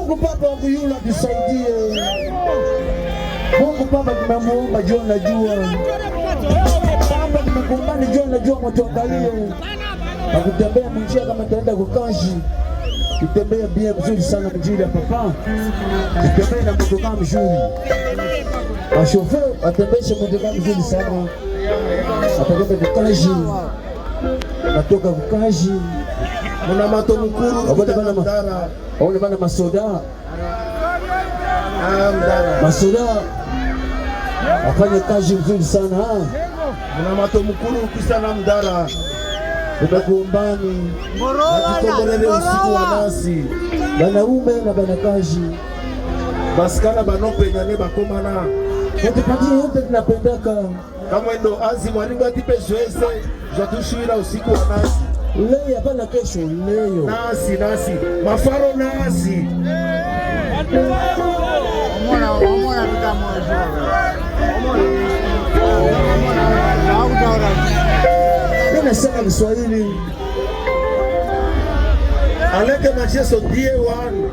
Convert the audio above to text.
Mungu Baba wangu yule tusaidie. Mungu Baba tumemuomba John najua. Baba tumekumbana John najua mtuangalie. Akutembea mjia kama taenda kukashi. Kitembea bia mzuri sana mjili ya papa. Kitembea na mtoka mzuri. Ashofe atembeshe mtoka mzuri sana. Atatoka kukashi. Natoka kukashi. Muna mato mkuru Wabada bana mdara. Wabada bana masoda. Masoda afanye kazi mzuri sana. Muna mato mkuru kisa na mdara. Utakumbani Tukombolele usiku wa nasi. Banaume na banakazi Basikana banope nyane bakomana. Watupatie yote tunapendaka. Kama ndo azi mwaninga tipe zoeze. Jatushira usiku wa nasi. Leo hapana kesho leo. Nasi mafaro nasi. Omona tutamwajua. Nasema Kiswahili. Aleke macheso die one.